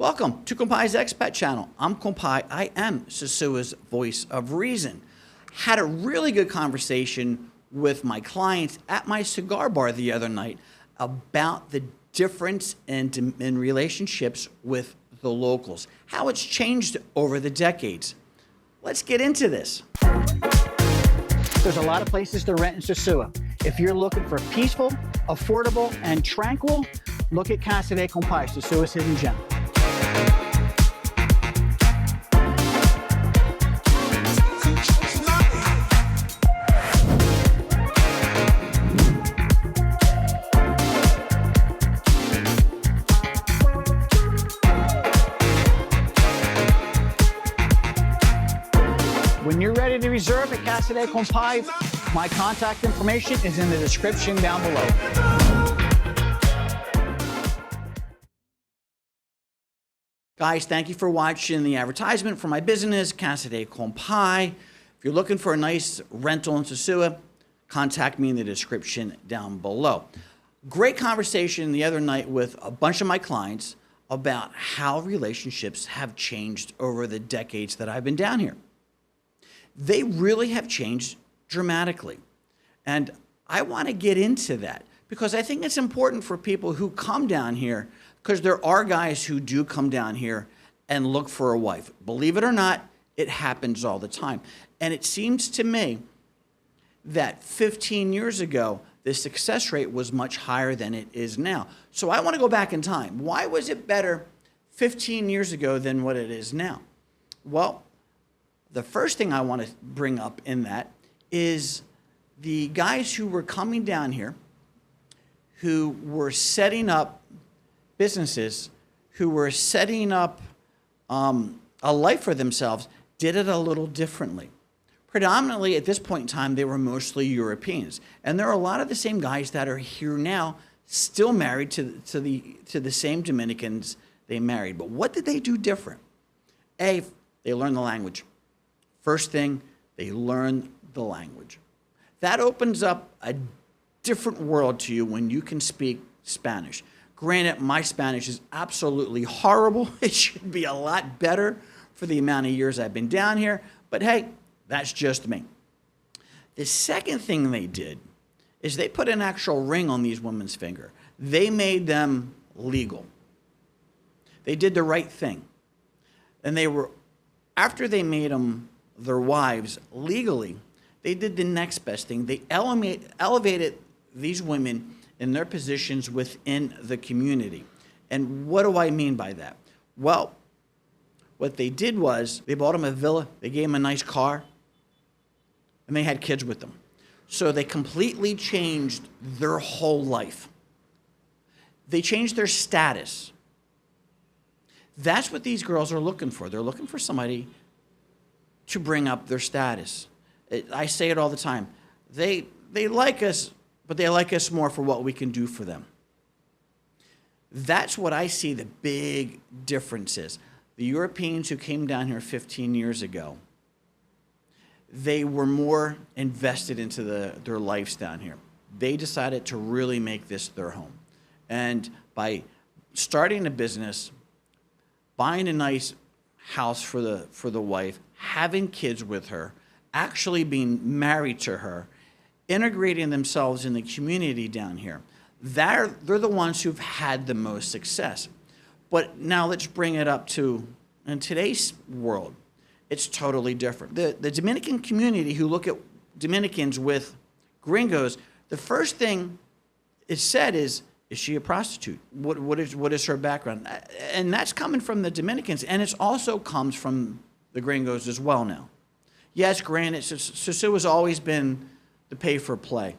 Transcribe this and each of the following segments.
Welcome to Compai's Expat channel. I'm Compai. I am Susua's voice of reason. Had a really good conversation with my clients at my cigar bar the other night about the difference in relationships with the locals, how it's changed over the decades. Let's get into this. There's a lot of places to rent in Susua. If you're looking for peaceful, affordable, and tranquil, look at Casa de Compai, Susua's hidden gem. When you're ready to reserve at Casa de Compai, my contact information is in the description down below. Guys, thank you for watching the advertisement for my business, Casa de Compai. If you're looking for a nice rental in Susua, contact me in the description down below. Great conversation the other night with a bunch of my clients about how relationships have changed over the decades that I've been down here. They really have changed dramatically. And I want to get into that because I think it's important for people who come down here, because there are guys who do come down here and look for a wife. Believe it or not, it happens all the time. And it seems to me that 15 years ago, the success rate was much higher than it is now. So I want to go back in time. Why was it better 15 years ago than what it is now? Well, the first thing I want to bring up in that is the guys who were coming down here, who were setting up businesses, who were setting up a life for themselves, did it a little differently. Predominantly at this point in time, they were mostly Europeans. And there are a lot of the same guys that are here now, still married to the same Dominicans they married. But what did they do different? A, they learned the language. First thing, they learn the language. That opens up a different world to you when you can speak Spanish. Granted, my Spanish is absolutely horrible. It should be a lot better for the amount of years I've been down here, but hey, that's just me. The second thing they did is they put an actual ring on these women's finger. They made them legal. They did the right thing. And they were, after they made them their wives legally, they did the next best thing. They elevated these women in their positions within the community. And what do I mean by that? Well, what they did was they bought them a villa, they gave them a nice car, and they had kids with them. So they completely changed their whole life. They changed their status. That's what these girls are looking for. They're looking for somebody to bring up their status. I say it all the time. They like us, but they like us more for what we can do for them. That's what I see the big difference is. The Europeans who came down here 15 years ago, they were more invested into their lives down here. They decided to really make this their home. And by starting a business, buying a nice house for the wife, having kids with her, actually being married to her, integrating themselves in the community down here, they're the ones who've had the most success. But now let's bring it up to, in today's world, it's totally different. The Dominican community who look at Dominicans with gringos, the first thing is said is she a prostitute? What is her background? And that's coming from the Dominicans, and it also comes from the gringos as well now. Yes, granted, Susua's always been the pay-for-play.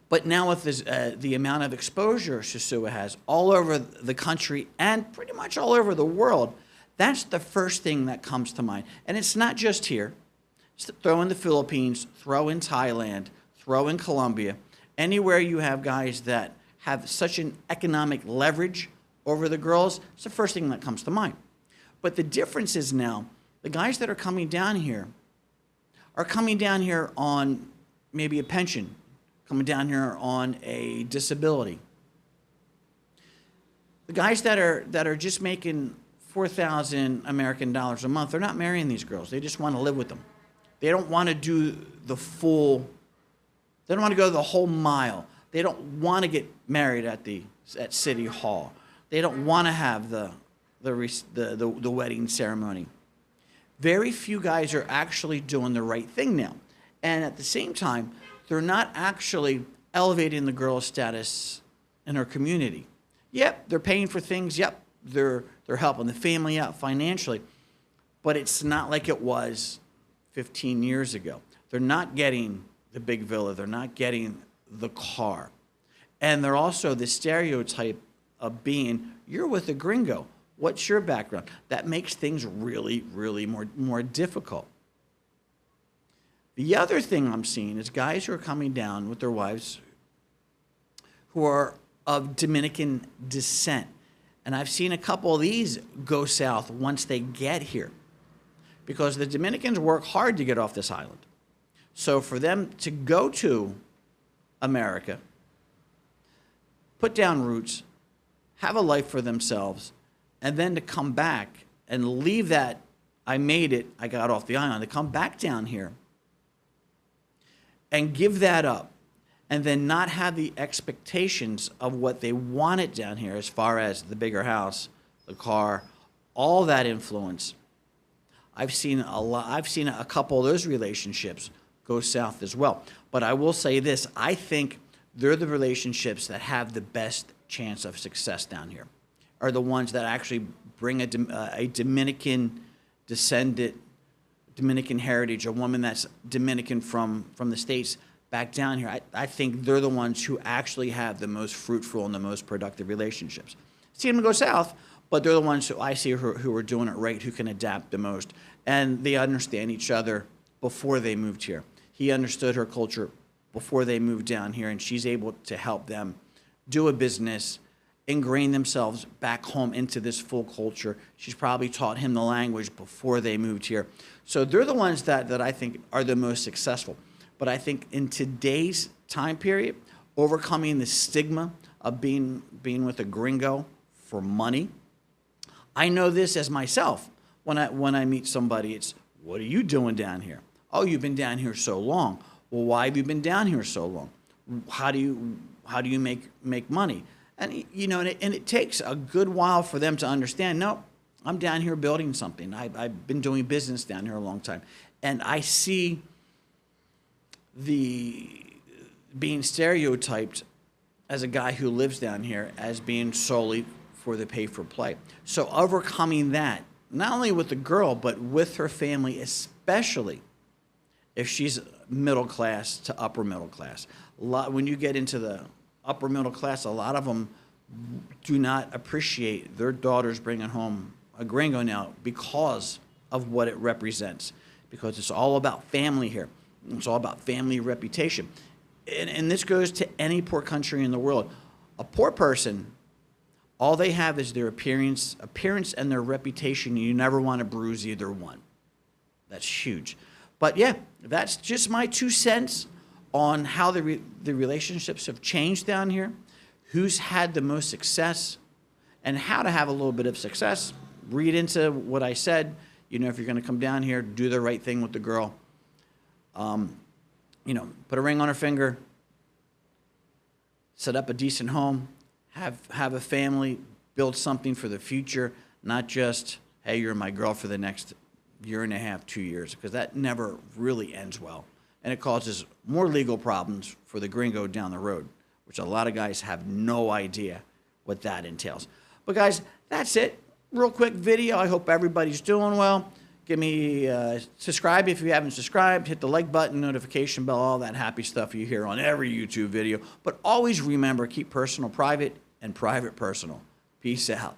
But now with this, the amount of exposure Susua has all over the country and pretty much all over the world, that's the first thing that comes to mind. And it's not just here. Throw in the Philippines, throw in Thailand, throw in Colombia. Anywhere you have guys that have such an economic leverage over the girls, it's the first thing that comes to mind. But the difference is now, the guys that are coming down here are coming down here on maybe a pension, coming down here on a disability. The guys that are just making 4,000 American dollars a month, they're not marrying these girls. They just want to live with them. They don't want to do the full. They don't want to go the whole mile. They don't want to get married at City Hall. They don't want to have the wedding ceremony. Very few guys are actually doing the right thing now. And at the same time, they're not actually elevating the girl's status in her community. Yep, they're paying for things. Yep, they're helping the family out financially. But it's not like it was 15 years ago. They're not getting the big villa. They're not getting the car. And they're also the stereotype of being, you're with a gringo. What's your background? That makes things really, really more difficult. The other thing I'm seeing is guys who are coming down with their wives who are of Dominican descent. And I've seen a couple of these go south once they get here, because the Dominicans work hard to get off this island. So for them to go to America, put down roots, have a life for themselves, and then to come back and leave that, I made it, I got off the island, to come back down here and give that up, and then not have the expectations of what they wanted down here as far as the bigger house, the car, all that influence. I've seen a couple of those relationships go south as well. But I will say this, I think they're the relationships that have the best chance of success down here, are the ones that actually bring a Dominican descendant, Dominican heritage, a woman that's Dominican from the States back down here. I think they're the ones who actually have the most fruitful and the most productive relationships. See them go south, but they're the ones who I see who are doing it right, who can adapt the most. And they understand each other before they moved here. He understood her culture before they moved down here, and she's able to help them do a business, ingrain themselves back home into this full culture. She's probably taught him the language before they moved here. So they're the ones that I think are the most successful. But I think in today's time period, overcoming the stigma of being with a gringo for money, I know this as myself. When I meet somebody, it's, what are you doing down here? Oh, you've been down here so long. Well, why have you been down here so long? How do you make money? And you know, and it takes a good while for them to understand. No, I'm down here building something. I've been doing business down here a long time, and I see being stereotyped as a guy who lives down here as being solely for the pay for play. So overcoming that, not only with the girl, but with her family, especially if she's middle class to upper middle class. When you get into the upper middle class, a lot of them do not appreciate their daughters bringing home a gringo now because of what it represents, because it's all about family here. It's all about family reputation. And this goes to any poor country in the world. A poor person, all they have is their appearance and their reputation. You never want to bruise either one. That's huge. But yeah, that's just my 2 cents on how the relationships have changed down here, who's had the most success, and how to have a little bit of success. Read into what I said. You know, if you're going to come down here, do the right thing with the girl. You know, put a ring on her finger, set up a decent home, have a family, build something for the future, not just, hey, you're my girl for the next year and a half, 2 years, because that never really ends well. And it causes more legal problems for the gringo down the road, which a lot of guys have no idea what that entails. But guys, that's it. Real quick video. I hope everybody's doing well. Give me, subscribe if you haven't subscribed. Hit the like button, notification bell, all that happy stuff you hear on every YouTube video. But always remember, keep personal private and private personal. Peace out.